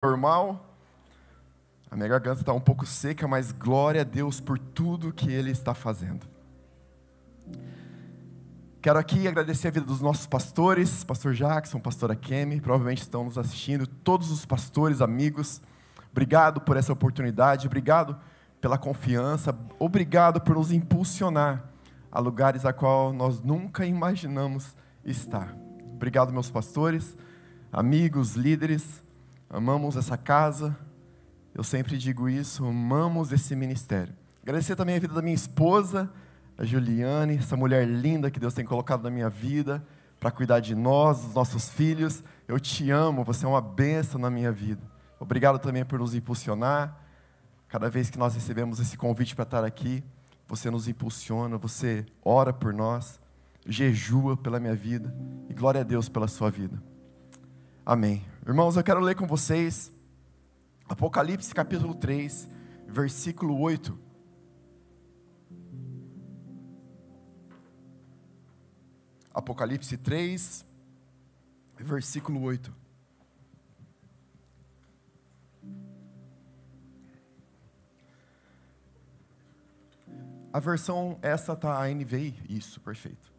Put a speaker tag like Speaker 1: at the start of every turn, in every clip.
Speaker 1: Normal, a minha garganta está um pouco seca, mas glória a Deus por tudo que Ele está fazendo. Quero aqui agradecer a vida dos nossos pastores, pastor Jackson, pastora Kemi, provavelmente estão nos assistindo, todos os pastores, amigos, obrigado por essa oportunidade, obrigado pela confiança, obrigado por nos impulsionar a lugares a qual nós nunca imaginamos estar. Obrigado, meus pastores, amigos, líderes, amamos essa casa, eu sempre digo isso, amamos esse ministério. Agradecer também a vida da minha esposa, a Juliane, essa mulher linda que Deus tem colocado na minha vida, para cuidar de nós, dos nossos filhos. Eu te amo, você é uma bênção na minha vida. Obrigado também por nos impulsionar. Cada vez que nós recebemos esse convite para estar aqui, você nos impulsiona, você ora por nós, jejua pela minha vida, e glória a Deus pela sua vida. Amém. Irmãos, eu quero ler com vocês Apocalipse capítulo 3, versículo 8. Apocalipse 3, versículo 8. A versão essa está a NVI, isso, perfeito.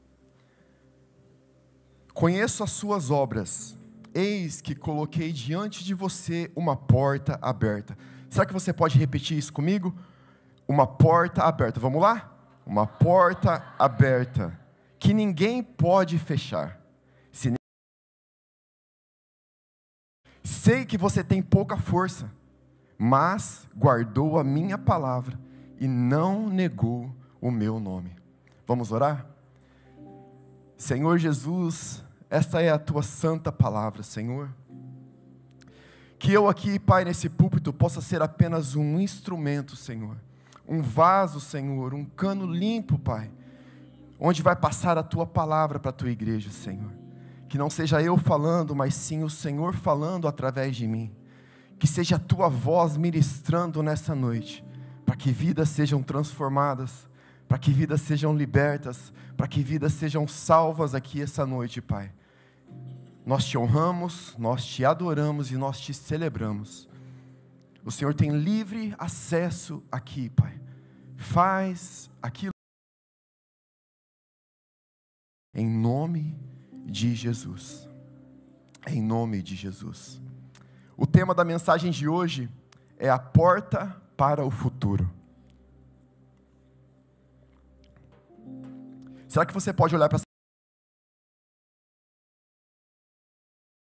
Speaker 1: Conheço as suas obras, eis que coloquei diante de você uma porta aberta. Será que você pode repetir isso comigo? Uma porta aberta, vamos lá? Uma porta aberta, que ninguém pode fechar. Sei que você tem pouca força, mas guardou a minha palavra e não negou o meu nome. Vamos orar? Senhor Jesus, esta é a tua santa palavra, Senhor. Que eu aqui, Pai, nesse púlpito, possa ser apenas um instrumento, Senhor. Um vaso, Senhor, um cano limpo, Pai, onde vai passar a tua palavra para a tua igreja, Senhor. Que não seja eu falando, mas sim o Senhor falando através de mim. Que seja a tua voz ministrando nessa noite, para que vidas sejam transformadas, para que vidas sejam libertas, para que vidas sejam salvas aqui essa noite, Pai. Nós te honramos, nós te adoramos e nós te celebramos. O Senhor tem livre acesso aqui, Pai. Faz aquilo em nome de Jesus. Em nome de Jesus. O tema da mensagem de hoje é a porta para o futuro. Será que você pode olhar para essa?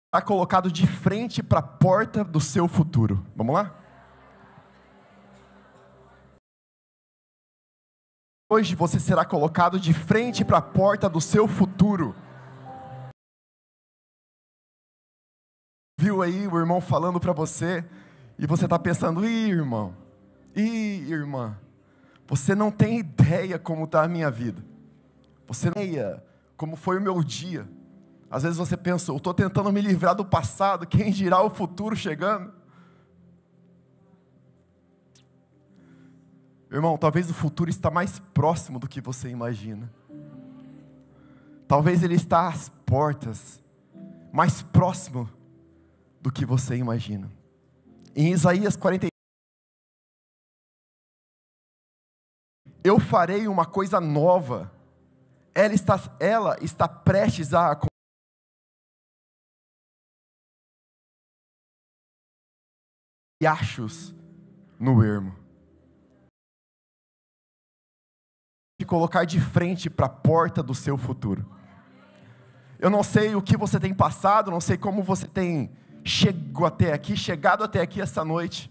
Speaker 1: Está colocado de frente para a porta do seu futuro. Vamos lá? Hoje você será colocado de frente para a porta do seu futuro. Viu aí o irmão falando para você, e você está pensando, irmão, irmã, você não tem ideia como está a minha vida. Você não tem ideia como foi o meu dia. Às vezes você pensa, eu estou tentando me livrar do passado, quem dirá o futuro chegando? Irmão, talvez o futuro está mais próximo do que você imagina. Talvez ele está às portas, mais próximo do que você imagina. Em Isaías 40, eu farei uma coisa nova. Ela está prestes a acontecer. Riachos no ermo. Te colocar de frente para a porta do seu futuro. Eu não sei o que você tem passado, não sei como você tem chegado até aqui essa noite.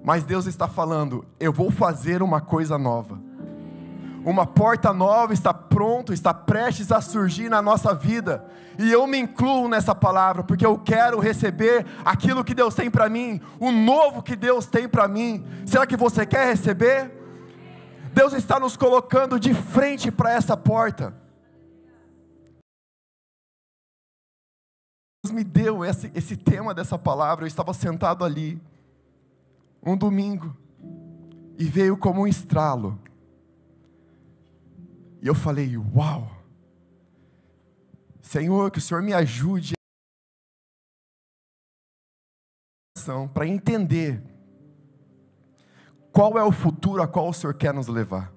Speaker 1: Mas Deus está falando, eu vou fazer uma coisa nova. Uma porta nova está pronta, está prestes a surgir na nossa vida. E eu me incluo nessa palavra, porque eu quero receber aquilo que Deus tem para mim, o novo que Deus tem para mim. Será que você quer receber? Deus está nos colocando de frente para essa porta. Deus me deu esse tema dessa palavra. Eu estava sentado ali, um domingo, e veio como um estralo. E eu falei, uau, Senhor, que o Senhor me ajude coração para entender qual é o futuro a qual o Senhor quer nos levar.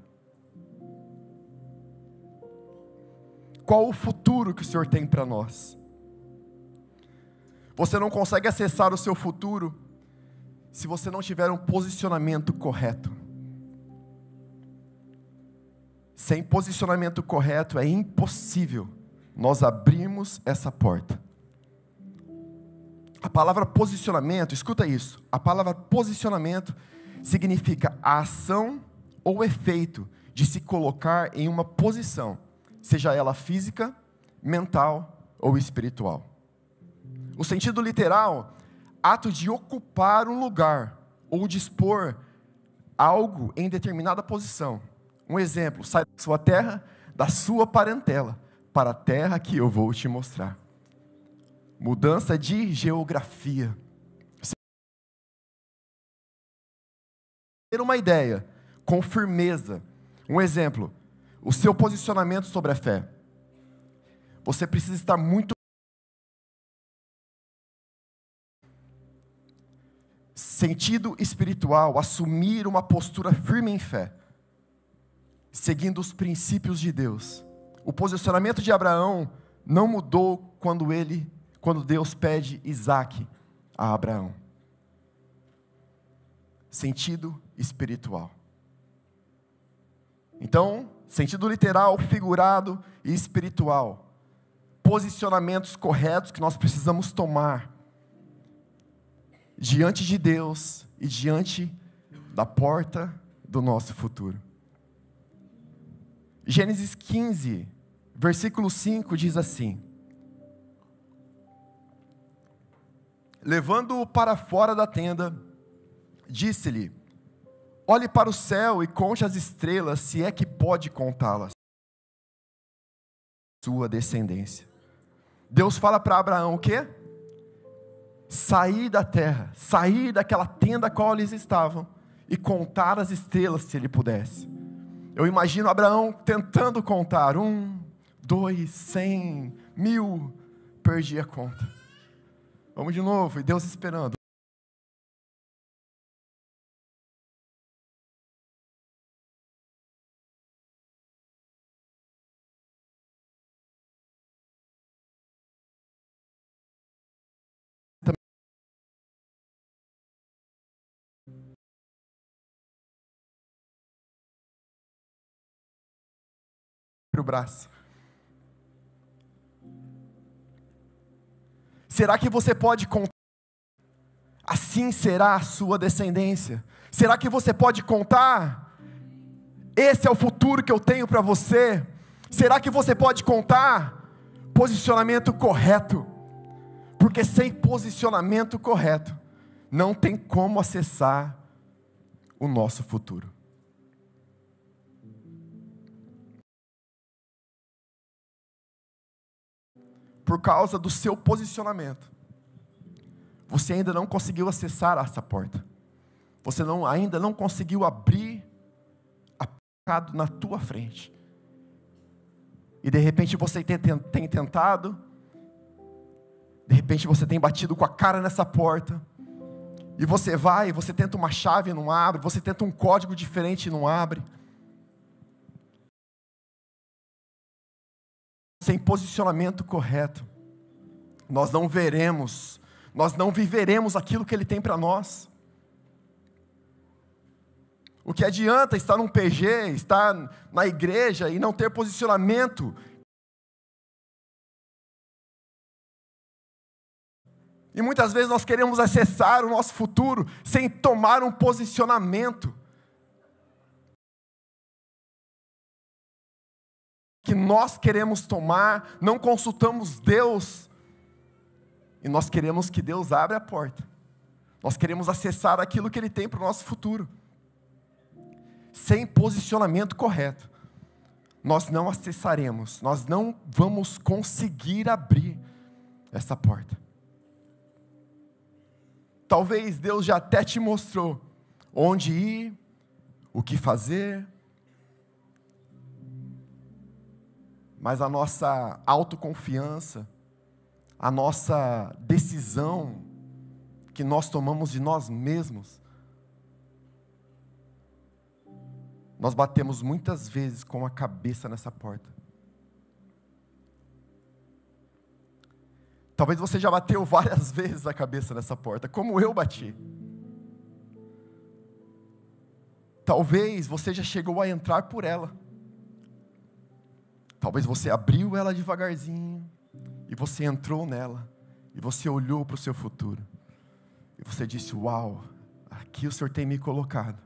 Speaker 1: Qual o futuro que o Senhor tem para nós? Você não consegue acessar o seu futuro se você não tiver um posicionamento correto. Sem posicionamento correto é impossível nós abrirmos essa porta. A palavra posicionamento, escuta isso, a palavra posicionamento significa a ação ou efeito de se colocar em uma posição, seja ela física, mental ou espiritual. O sentido literal, ato de ocupar um lugar ou dispor algo em determinada posição. Um exemplo, sai da sua terra, da sua parentela, para a terra que eu vou te mostrar. Mudança de geografia. Ter uma ideia com firmeza. Um exemplo, o seu posicionamento sobre a fé. Você precisa estar muito sentido espiritual, assumir uma postura firme em fé, seguindo os princípios de Deus. O posicionamento de Abraão não mudou quando Deus pede Isaac a Abraão. Sentido espiritual. Então, sentido literal, figurado e espiritual. Posicionamentos corretos que nós precisamos tomar diante de Deus e diante da porta do nosso futuro. Gênesis 15, versículo 5 diz assim: levando-o para fora da tenda, disse-lhe: olhe para o céu e conte as estrelas, se é que pode contá-las. Sua descendência. Deus fala para Abraão o quê? Sair da terra, sair daquela tenda a qual eles estavam e contar as estrelas se ele pudesse. Eu imagino Abraão tentando contar 1, 2, 100, 1000, perdi a conta. Vamos de novo, e Deus esperando. O braço. Será que você pode contar? Assim será a sua descendência. Será que você pode contar? Esse é o futuro que eu tenho para você. Será que você pode contar? Posicionamento correto. Porque sem posicionamento correto, não tem como acessar o nosso futuro. Por causa do seu posicionamento, você ainda não conseguiu acessar essa porta. Você ainda não conseguiu abrir a porta na tua frente. E de repente você tem tentado, de repente você tem batido com a cara nessa porta, e você vai, você tenta uma chave e não abre, você tenta um código diferente e não abre. Sem posicionamento correto, nós não veremos, nós não viveremos aquilo que Ele tem para nós. O que adianta estar num PG, estar na igreja e não ter posicionamento? E muitas vezes nós queremos acessar o nosso futuro sem tomar um posicionamento que nós queremos tomar, não consultamos Deus, e nós queremos que Deus abra a porta. Nós queremos acessar aquilo que Ele tem para o nosso futuro. Sem posicionamento correto, nós não acessaremos, nós não vamos conseguir abrir essa porta. Talvez Deus já até te mostrou onde ir, o que fazer, mas a nossa autoconfiança, a nossa decisão que nós tomamos de nós mesmos, nós batemos muitas vezes com a cabeça nessa porta. Talvez você já bateu várias vezes a cabeça nessa porta, como eu bati. Talvez você já chegou a entrar por ela. Talvez você abriu ela devagarzinho, e você entrou nela, e você olhou para o seu futuro, e você disse: uau, aqui o Senhor tem me colocado.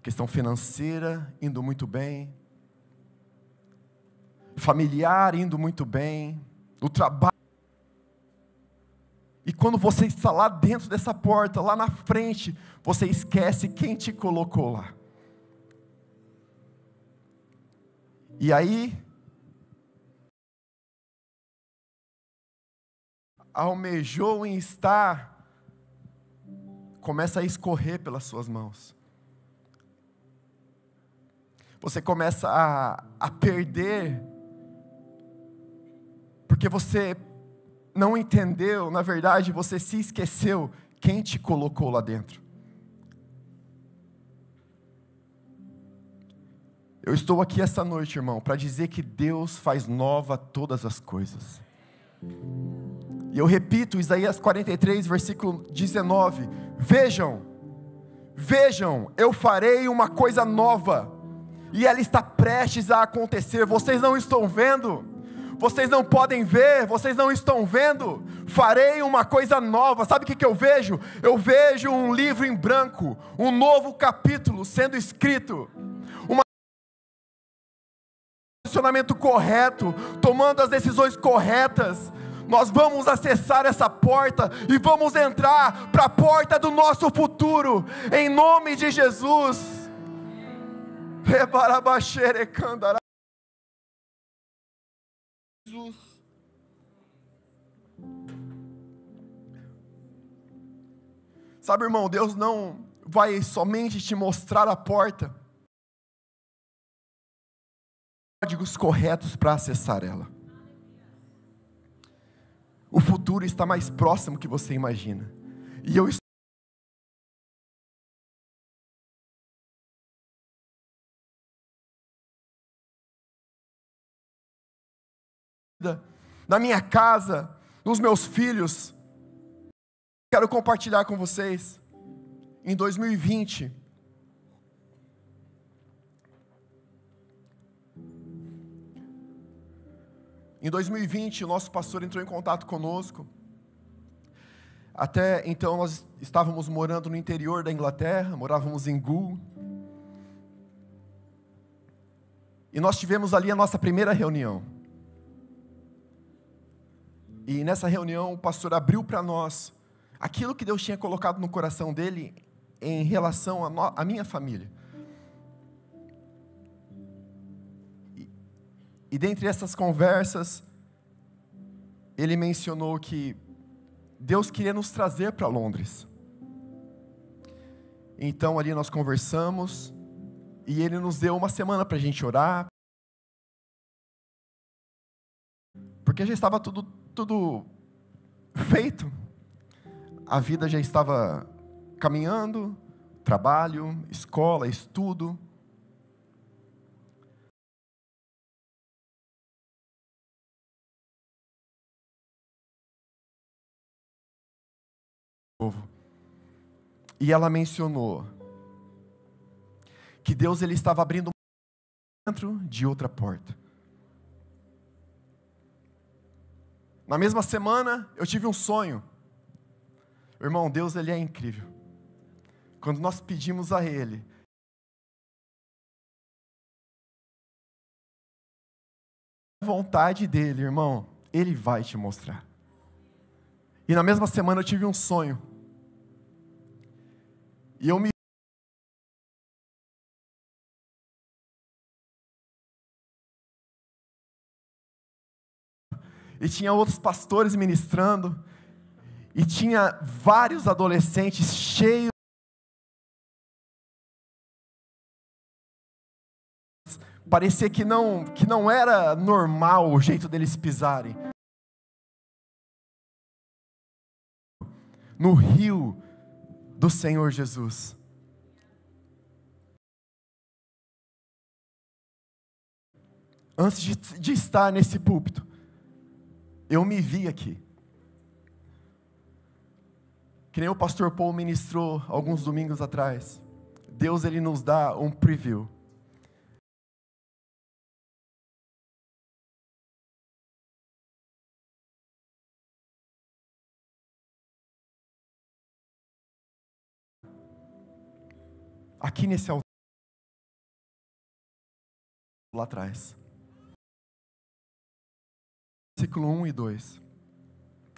Speaker 1: Questão financeira indo muito bem, familiar indo muito bem, o trabalho. E quando você está lá dentro dessa porta, lá na frente, você esquece quem te colocou lá. E aí, almejou em estar, começa a escorrer pelas suas mãos. Você começa a perder, porque você não entendeu, na verdade, você se esqueceu quem te colocou lá dentro. Eu estou aqui essa noite, irmão, para dizer que Deus faz nova todas as coisas. E eu repito, Isaías 43, versículo 19. Vejam, eu farei uma coisa nova, e ela está prestes a acontecer. Vocês não estão vendo? Vocês não podem ver? Vocês não estão vendo? Farei uma coisa nova. Sabe o que eu vejo? Eu vejo um livro em branco, um novo capítulo sendo escrito, posicionamento correto, tomando as decisões corretas. Nós vamos acessar essa porta e vamos entrar para a porta do nosso futuro, em nome de Jesus. Jesus. Sabe, irmão, Deus não vai somente te mostrar a porta, códigos corretos para acessar ela. O futuro está mais próximo que você imagina. E eu estou na minha casa, nos meus filhos. Quero compartilhar com vocês. Em 2020, o nosso pastor entrou em contato conosco. Até então nós estávamos morando no interior da Inglaterra, morávamos em Goole. E nós tivemos ali a nossa primeira reunião. E nessa reunião o pastor abriu para nós aquilo que Deus tinha colocado no coração dele em relação à minha família. E dentre essas conversas, ele mencionou que Deus queria nos trazer para Londres. Então ali nós conversamos, e ele nos deu uma semana para a gente orar, porque já estava tudo feito. A vida já estava caminhando, trabalho, escola, estudo. E ela mencionou que Deus ele estava abrindo dentro de outra porta. Na mesma semana eu tive um sonho. Irmão, Deus ele é incrível. Quando nós pedimos a Ele, a vontade dEle, irmão, Ele vai te mostrar. E na mesma semana eu tive um sonho. E eu me e tinha outros pastores ministrando, e tinha vários adolescentes cheios, parecia que não era normal o jeito deles pisarem. no rio do Senhor Jesus. Antes de estar nesse púlpito, eu me vi aqui. Que nem o pastor Paul ministrou alguns domingos atrás. Deus, Ele nos dá um preview. Aqui nesse altar, lá atrás. Versículo 1 e 2.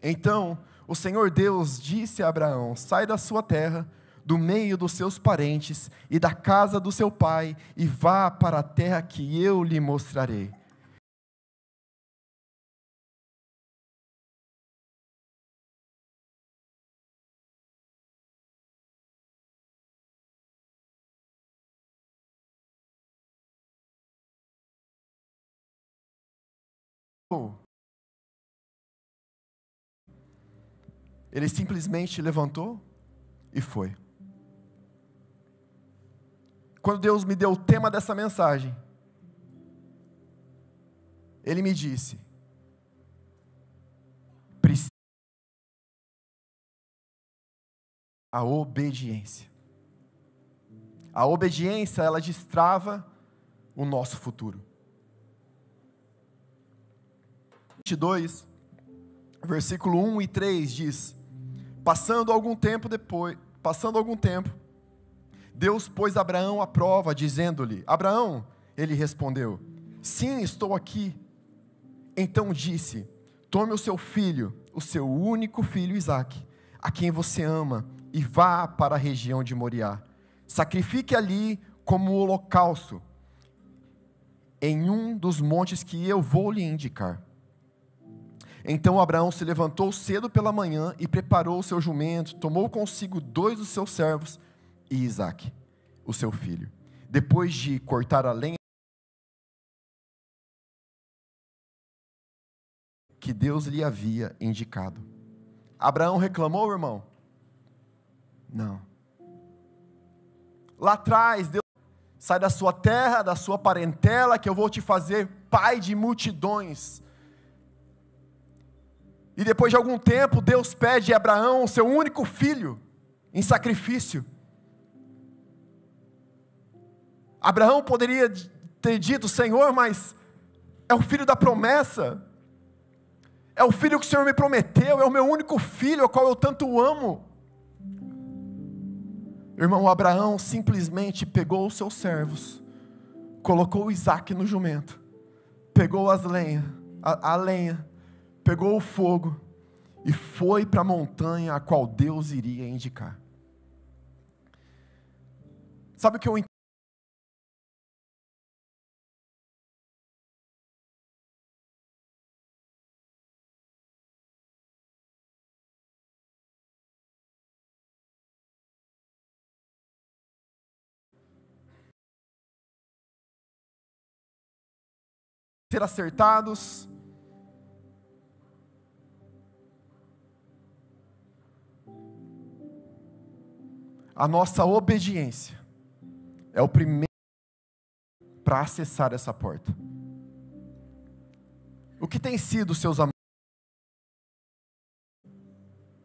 Speaker 1: Então, o Senhor Deus disse a Abraão: sai da sua terra, do meio dos seus parentes e da casa do seu pai, e vá para a terra que eu lhe mostrarei. Ele simplesmente levantou e foi. Quando Deus me deu o tema dessa mensagem, Ele me disse: a obediência. A obediência, ela destrava o nosso futuro. 22, versículo 1 e 3 diz: Passando algum tempo, Deus pôs Abraão à prova, dizendo-lhe: Abraão, ele respondeu: sim, estou aqui. Então disse: tome o seu filho, o seu único filho Isaque, a quem você ama, e vá para a região de Moriá. Sacrifique ali como holocausto, em um dos montes que eu vou lhe indicar. Então Abraão se levantou cedo pela manhã e preparou o seu jumento, tomou consigo 2 dos seus servos e Isaque, o seu filho. Depois de cortar a lenha que Deus lhe havia indicado. Abraão reclamou, irmão? Não. Lá atrás, Deus: sai da sua terra, da sua parentela, que eu vou te fazer pai de multidões. E depois de algum tempo, Deus pede a Abraão o seu único filho em sacrifício. Abraão poderia ter dito: Senhor, mas é o filho da promessa, é o filho que o Senhor me prometeu, é o meu único filho, ao qual eu tanto amo. Irmão, Abraão simplesmente pegou os seus servos, colocou o Isaque no jumento, pegou a lenha, pegou o fogo e foi para a montanha a qual Deus iria indicar. Sabe o que eu entendo? Ser acertados, a nossa obediência é o primeiro para acessar essa porta. O que tem sido seus amores?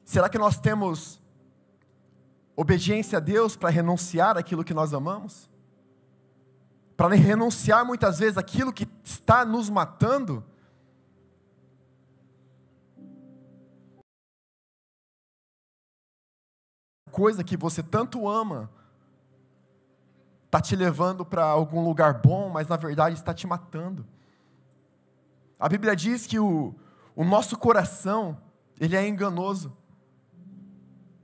Speaker 1: Será que nós temos obediência a Deus para renunciar àquilo que nós amamos? Para renunciar muitas vezes àquilo que está nos matando? Coisa que você tanto ama está te levando para algum lugar bom, mas na verdade está te matando. A Bíblia diz que o nosso coração, ele é enganoso.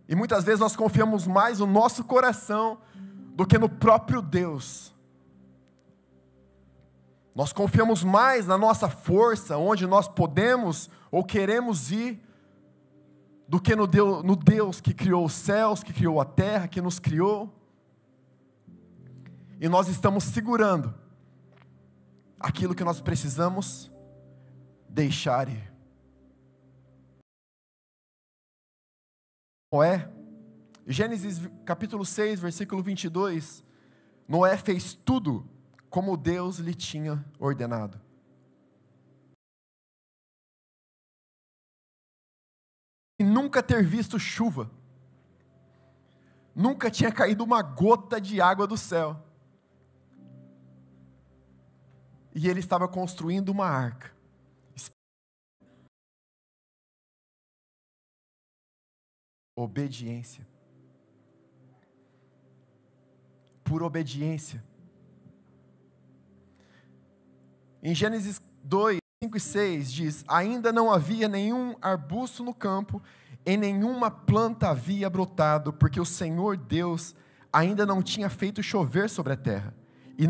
Speaker 1: E muitas vezes nós confiamos mais no nosso coração do que no próprio Deus. Nós confiamos mais na nossa força, onde nós podemos ou queremos ir, do que no Deus que criou os céus, que criou a terra, que nos criou. E nós estamos segurando aquilo que nós precisamos deixar ir. Noé, Gênesis capítulo 6, versículo 22, Noé fez tudo como Deus lhe tinha ordenado. E nunca ter visto chuva, nunca tinha caído uma gota de água do céu, e ele estava construindo uma arca. Obediência. Por obediência. Em Gênesis 2, 5 e 6 diz: ainda não havia nenhum arbusto no campo, e nenhuma planta havia brotado, porque o Senhor Deus ainda não tinha feito chover sobre a terra, e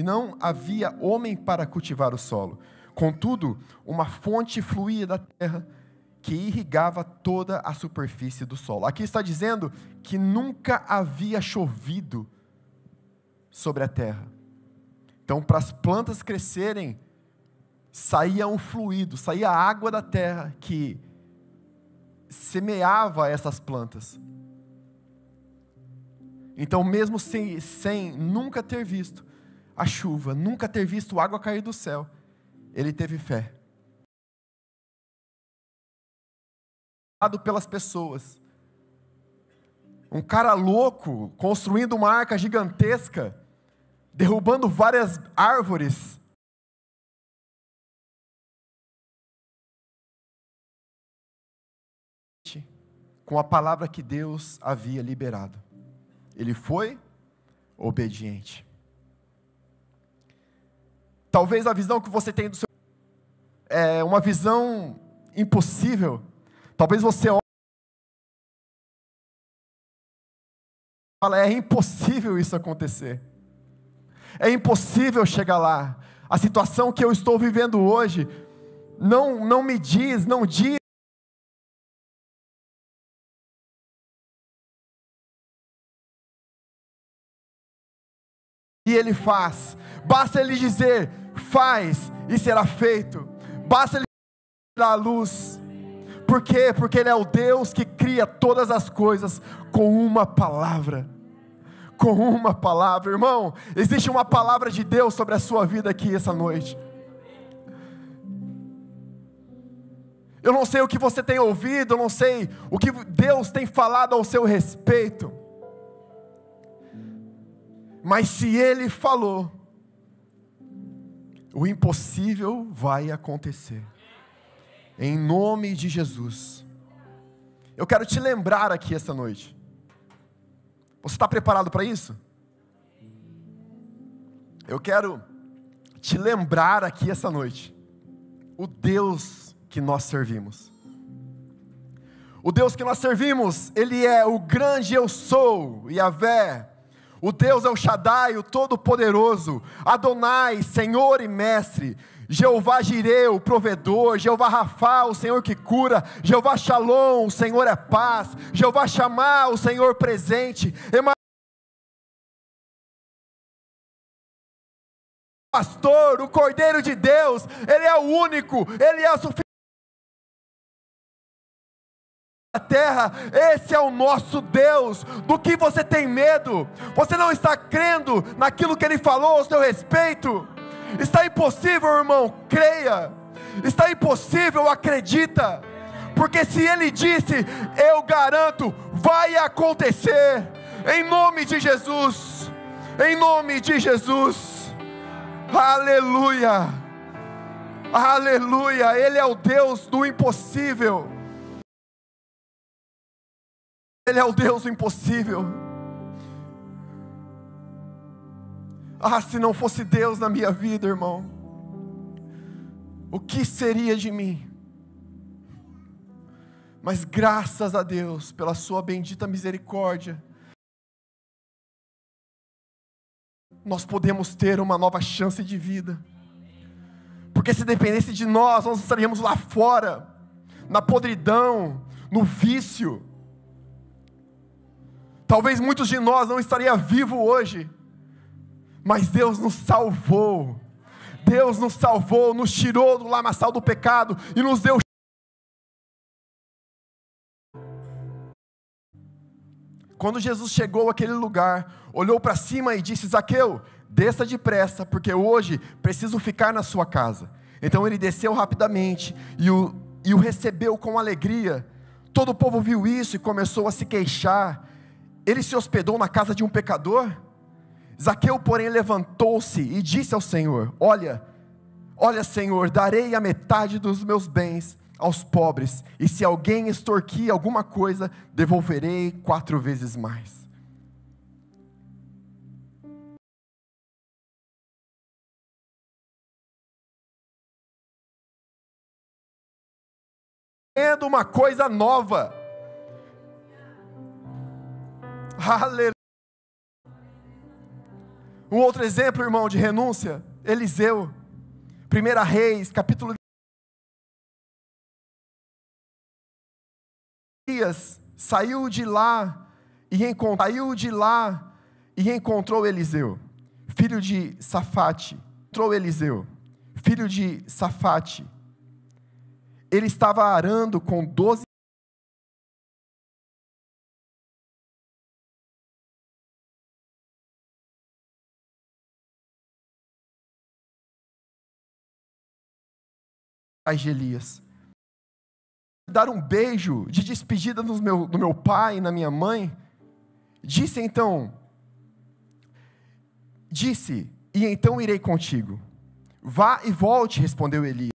Speaker 1: não havia homem para cultivar o solo. Contudo, uma fonte fluía da terra, que irrigava toda a superfície do solo. Aqui está dizendo que nunca havia chovido sobre a terra. Então, para as plantas crescerem, saía um fluido, saía a água da terra que semeava essas plantas. Então, mesmo sem nunca ter visto a chuva, nunca ter visto água cair do céu, ele teve fé. Pelas pessoas. Um cara louco, construindo uma arca gigantesca, derrubando várias árvores. Com a palavra que Deus havia liberado. Ele foi obediente. Talvez a visão que você tem do seu é uma visão impossível. Talvez você fala, é impossível isso acontecer. É impossível chegar lá. A situação que eu estou vivendo hoje não diz. E Ele faz. Basta Ele dizer, faz e será feito. Basta Ele dar a luz. Por quê? Porque Ele é o Deus que cria todas as coisas com uma palavra. Com uma palavra. Irmão, existe uma palavra de Deus sobre a sua vida aqui essa noite. Eu não sei o que você tem ouvido, eu não sei o que Deus tem falado ao seu respeito. Mas se Ele falou, o impossível vai acontecer. Em nome de Jesus. Eu quero te lembrar aqui esta noite. Você está preparado para isso? Eu quero te lembrar aqui essa noite. O Deus que nós servimos. O Deus que nós servimos, Ele é o grande eu sou, Yahvé. O Deus é o Shaddai, o Todo-Poderoso, Adonai, Senhor e Mestre, Jeová Jireh, o provedor, Jeová Rafá, o Senhor que cura, Jeová Shalom, o Senhor é paz, Jeová Shammah, o Senhor presente, Pastor, o Cordeiro de Deus, Ele é o único, Ele é o suficiente. A terra, esse é o nosso Deus. Do que você tem medo? Você não está crendo naquilo que Ele falou ao seu respeito? Está impossível, irmão, creia. Está impossível, acredita. Porque se Ele disse, eu garanto, vai acontecer. Em nome de Jesus. Em nome de Jesus. Aleluia. Aleluia. Ele é o Deus do impossível. Ele é o Deus do impossível. Ah, se não fosse Deus na minha vida, irmão, o que seria de mim? Mas graças a Deus, pela sua bendita misericórdia, nós podemos ter uma nova chance de vida. Porque se dependesse de nós estaríamos lá fora, na podridão, no vício. Talvez muitos de nós não estariam vivos hoje, mas Deus nos salvou. Deus nos salvou, nos tirou do lamaçal do pecado e nos deu. Quando Jesus chegou àquele lugar, olhou para cima e disse: Zaqueu, desça depressa, porque hoje preciso ficar na sua casa. Então ele desceu rapidamente e o recebeu com alegria. Todo o povo viu isso e começou a se queixar. Ele se hospedou na casa de um pecador? Zaqueu, porém, levantou-se e disse ao Senhor: Olha, Senhor, darei a metade dos meus bens aos pobres, e se alguém extorquir alguma coisa, devolverei 4 vezes mais. Tendo uma coisa nova. Aleluia. Um outro exemplo, irmão, de renúncia: Eliseu. 1 Reis, capítulo. Saiu de lá e encontrou Eliseu, filho de Safate. Ele estava arando com 12 de Elias. Dar um beijo de despedida no meu pai e na minha mãe. Disse, e então irei contigo. Vá e volte, respondeu Elias.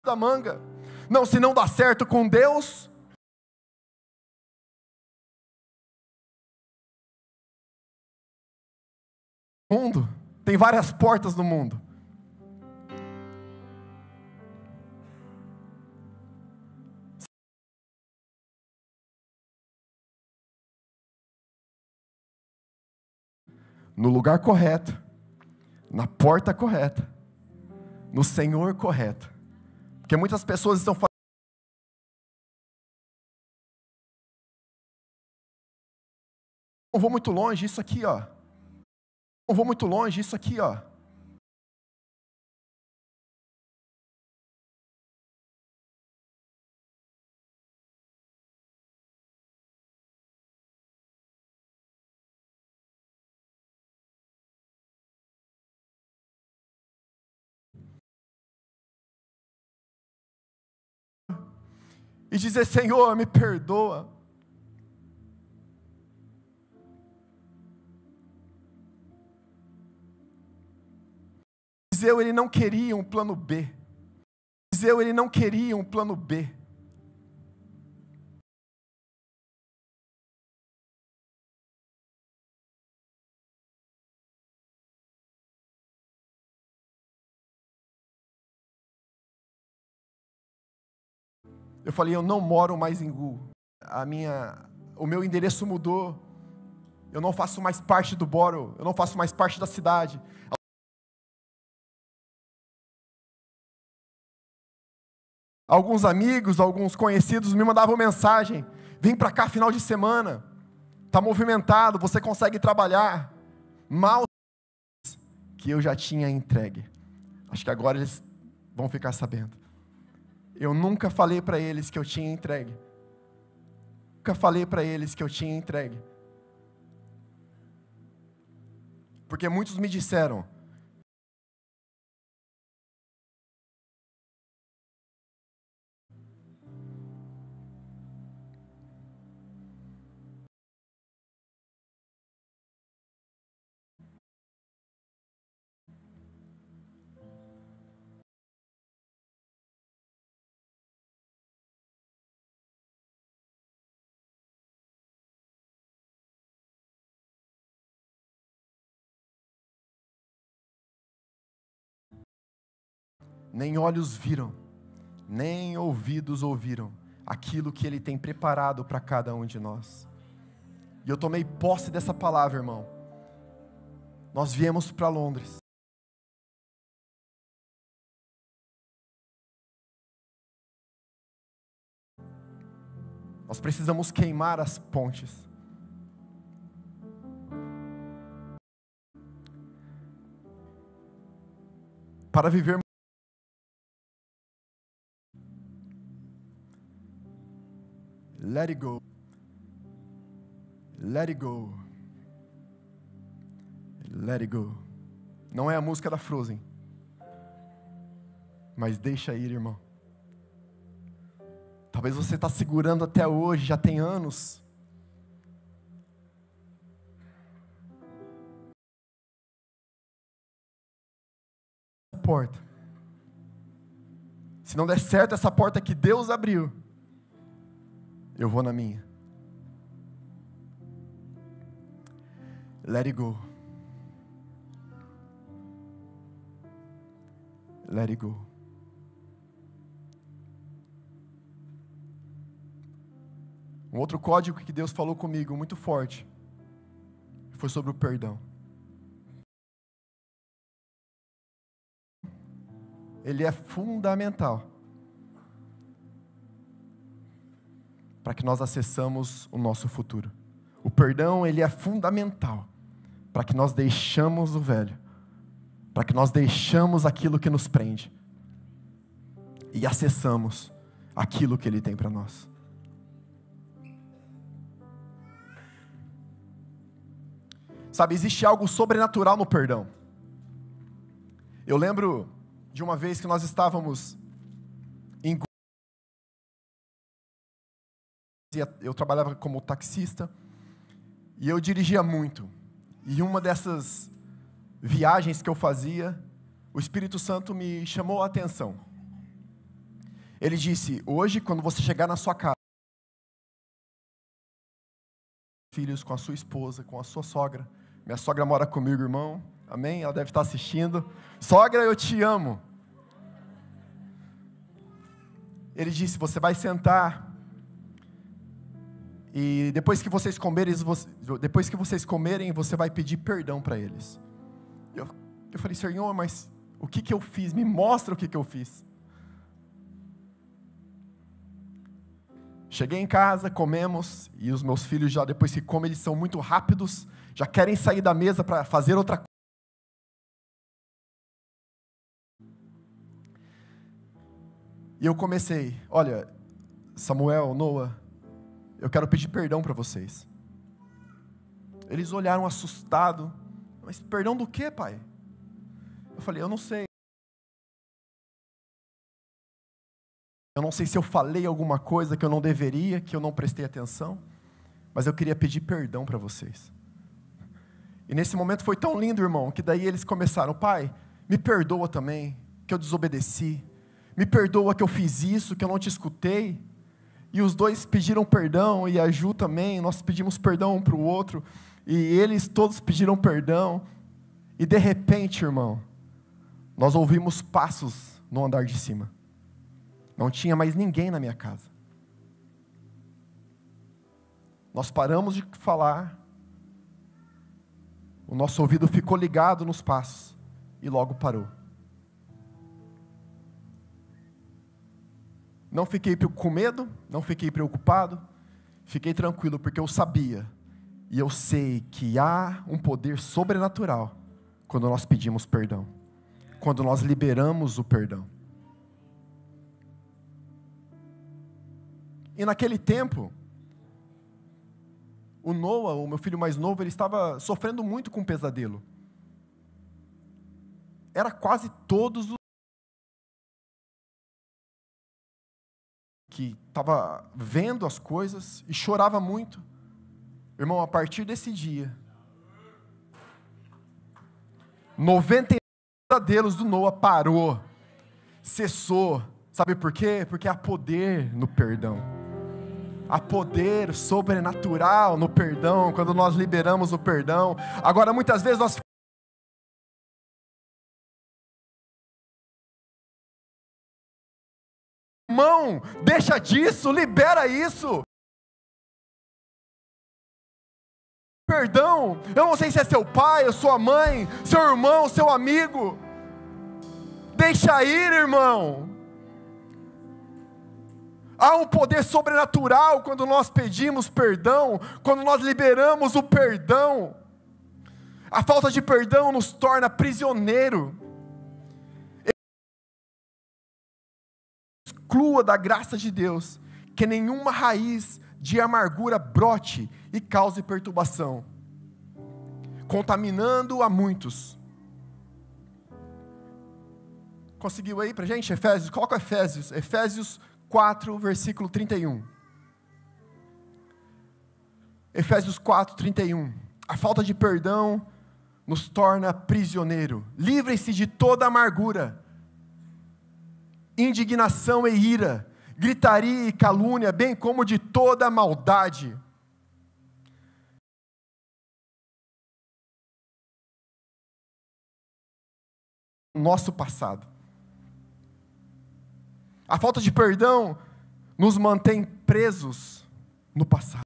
Speaker 1: Da manga. Não, se não dá certo com Deus, mundo tem várias portas no mundo. No lugar correto, na porta correta, no Senhor correto. Porque muitas pessoas estão falando: não vou muito longe, isso aqui, ó. Não vou muito longe, isso aqui, ó. E dizer: Senhor, me perdoa. Eliseu, ele não queria um plano B. Eu falei: eu não moro mais em Gu. O meu endereço mudou. Eu não faço mais parte do borough. Eu não faço mais parte da cidade. Alguns amigos, alguns conhecidos me mandavam mensagem: vem para cá final de semana. Está movimentado, você consegue trabalhar. Mal que eu já tinha entregue. Acho que agora eles vão ficar sabendo. Eu nunca falei para eles que eu tinha entregue. Porque muitos me disseram: nem olhos viram, nem ouvidos ouviram aquilo que Ele tem preparado para cada um de nós. E eu tomei posse dessa palavra, irmão. Nós viemos para Londres. Nós precisamos queimar as pontes. para viver. Let it go. Let it go. Let it go. Não é a música da Frozen. Mas deixa ir, irmão. Talvez você está segurando até hoje, já tem anos. Porta. Se não der certo essa porta que Deus abriu, eu vou na minha. Let it go. Let it go. Um outro código que Deus falou comigo muito forte foi sobre o perdão. Ele é fundamental para que nós acessamos o nosso futuro. O perdão, ele é fundamental para que nós deixamos o velho, para que nós deixamos aquilo que nos prende e acessamos aquilo que Ele tem para nós. Sabe, existe algo sobrenatural no perdão. Eu lembro de uma vez que nós estávamos em... Eu trabalhava como taxista e eu dirigia muito. E uma dessas viagens que eu fazia, o Espírito Santo me chamou a atenção. Ele disse: hoje, quando você chegar na sua casa, filhos, com a sua esposa, com a sua sogra. Minha sogra mora comigo, irmão. Amém? Ela deve estar assistindo. Sogra, eu te amo. Ele disse: você vai sentar e depois que vocês comerem, você vai pedir perdão para eles. Eu falei: Senhor, mas o que eu fiz? Me mostra o que eu fiz. Cheguei em casa, comemos, e os meus filhos já, depois que comem, eles são muito rápidos, já querem sair da mesa para fazer outra coisa. E eu comecei: olha, Samuel, Noah, eu quero pedir perdão para vocês. Eles olharam assustados: mas perdão do quê, pai? Eu falei: eu não sei. Eu não sei se eu falei alguma coisa que eu não deveria, que eu não prestei atenção, mas eu queria pedir perdão para vocês. E nesse momento foi tão lindo, irmão, que daí eles começaram: pai, me perdoa também, que eu desobedeci. Me perdoa que eu fiz isso, que eu não te escutei. E os dois pediram perdão, e a Ju também, nós pedimos perdão um para o outro, e eles todos pediram perdão. E de repente, irmão, nós ouvimos passos no andar de cima. Não tinha mais ninguém na minha casa. Nós paramos de falar, o nosso ouvido ficou ligado nos passos, e logo parou. Não fiquei com medo, não fiquei preocupado, fiquei tranquilo, porque eu sabia, e eu sei que há um poder sobrenatural, quando nós pedimos perdão, quando nós liberamos o perdão. E naquele tempo, o Noah, o meu filho mais novo, ele estava sofrendo muito com um pesadelo. Era quase todos os que estava vendo as coisas e chorava muito. Irmão, a partir desse dia, 90 pesadelos do Noah parou, cessou. Sabe por quê? Porque há poder no perdão. Há poder sobrenatural no perdão, quando nós liberamos o perdão. Agora, muitas vezes nós... Irmão, deixa disso, libera isso. Perdão, eu não sei se é seu pai, ou sua mãe, seu irmão, seu amigo. Deixa ir, irmão. Há um poder sobrenatural quando nós pedimos perdão, quando nós liberamos o perdão. A falta de perdão nos torna prisioneiro. exclua da graça de Deus, que nenhuma raiz de amargura brote e cause perturbação, contaminando a muitos. Conseguiu aí pra gente? Efésios, coloca Efésios 4, versículo 31. Efésios 4, 31. A falta de perdão nos torna prisioneiro. Livrem-se de toda amargura, indignação e ira, gritaria e calúnia, bem como de toda maldade. Nosso passado. A falta de perdão nos mantém presos no passado.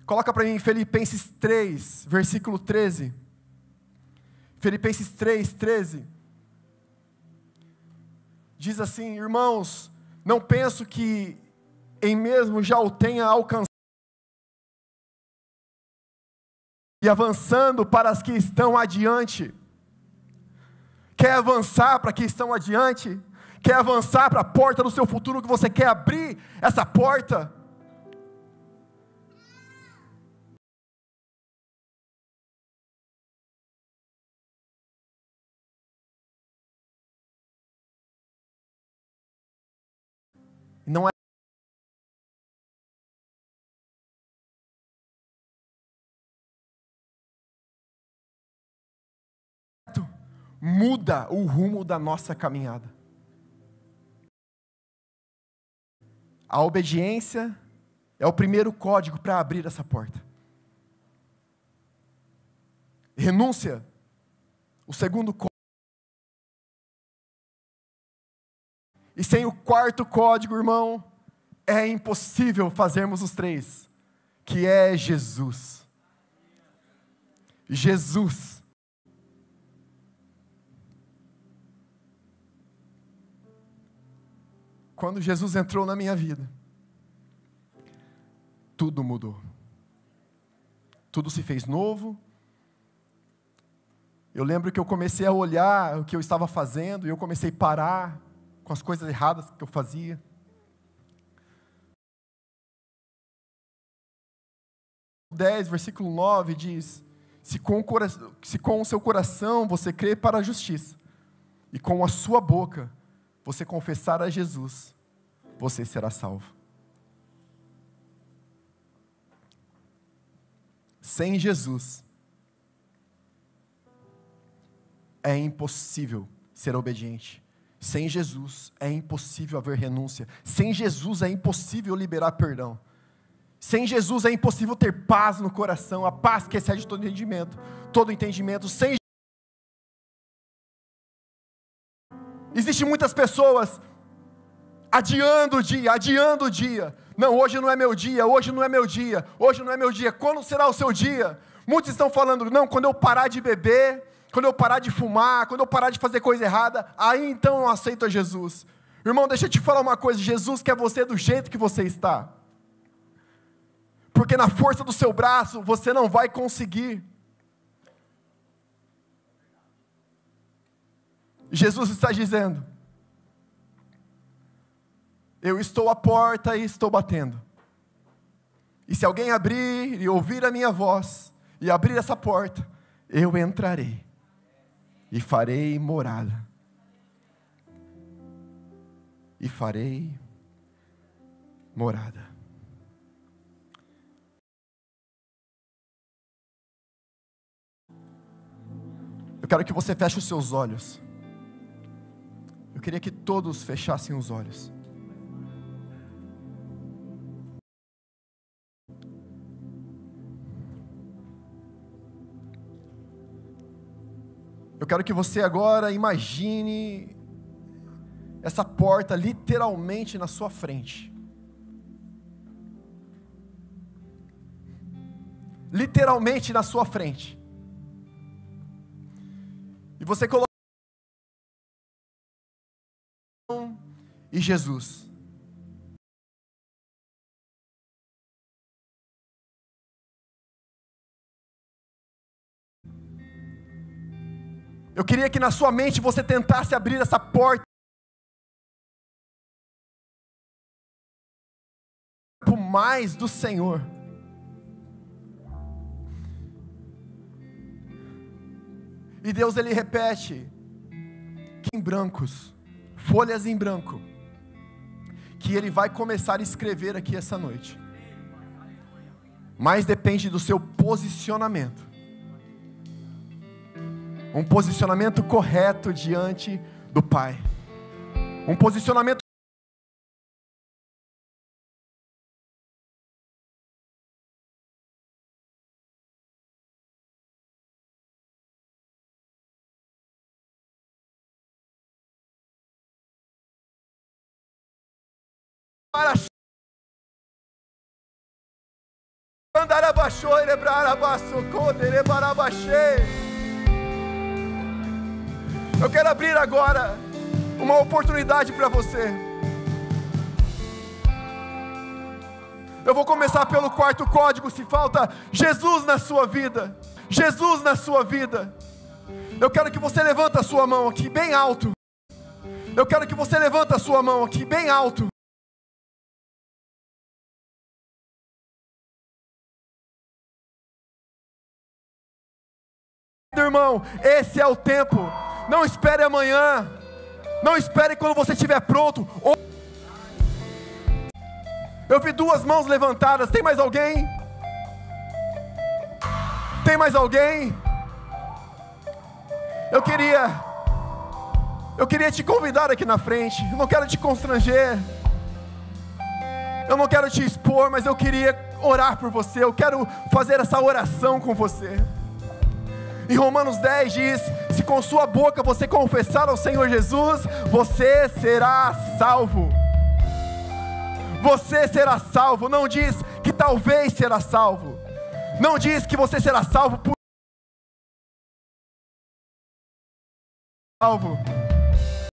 Speaker 1: Coloca para mim Filipenses 3, versículo 13. Filipenses 3, 13. Diz assim: irmãos, não penso que em mesmo já o tenha alcançado, e avançando para as que estão adiante. Quer avançar para que estão adiante? Quer avançar para a porta do seu futuro, que você quer abrir essa porta? Não é muda o rumo da nossa caminhada. A obediência é o primeiro código para abrir essa porta. Renúncia, o segundo código. E sem o quarto código, irmão, é impossível fazermos os três, que é Jesus. Jesus. Quando Jesus entrou na minha vida, tudo mudou. Tudo se fez novo. Eu lembro que eu comecei a olhar o que eu estava fazendo, e eu comecei a parar com as coisas erradas que eu fazia. Versículo 9 diz: se com o seu coração você crê para a justiça, e com a sua boca você confessar a Jesus, você será salvo. Sem Jesus, é impossível ser obediente. Sem Jesus, é impossível haver renúncia. Sem Jesus, é impossível liberar perdão. Sem Jesus, é impossível ter paz no coração, a paz que excede todo entendimento. Todo entendimento. Existem muitas pessoas adiando o dia. Não, hoje não é meu dia, hoje não é meu dia, hoje não é meu dia. Quando será o seu dia? Muitos estão falando, não, quando eu parar de beber, quando eu parar de fumar, quando eu parar de fazer coisa errada, aí então eu aceito a Jesus. Irmão, deixa eu te falar uma coisa, Jesus quer você do jeito que você está. Porque na força do seu braço, você não vai conseguir. Jesus está dizendo: eu estou à porta e estou batendo. E se alguém abrir e ouvir a minha voz, e abrir essa porta, eu entrarei e farei morada. E farei morada. Eu quero que você feche os seus olhos. Eu queria que todos fechassem os olhos. Eu quero que você agora imagine essa porta literalmente na sua frente. Literalmente na sua frente. E você coloca e Jesus. Eu queria que na sua mente você tentasse abrir essa porta mais do Senhor. E Deus, Ele repete que em brancos, folhas em branco, que Ele vai começar a escrever aqui essa noite. Mas depende do seu posicionamento. Um posicionamento correto diante do Pai. Um posicionamento para eu quero abrir agora uma oportunidade para você. Eu vou começar pelo quarto código. Se falta Jesus na sua vida, Jesus na sua vida, eu quero que você levanta a sua mão aqui bem alto. Eu quero que você levanta a sua mão aqui bem alto. Irmão, esse é o tempo. Não espere amanhã. Não espere quando você estiver pronto. Eu vi 2 mãos levantadas. Tem mais alguém? Tem mais alguém? Eu queria te convidar aqui na frente. Eu não quero te constranger. Eu não quero te expor, mas eu queria orar por você. Eu quero fazer essa oração com você. Em Romanos 10 diz: se com sua boca você confessar ao Senhor Jesus, você será salvo. Você será salvo. Não diz que talvez será salvo. Não diz que você será salvo por salvo.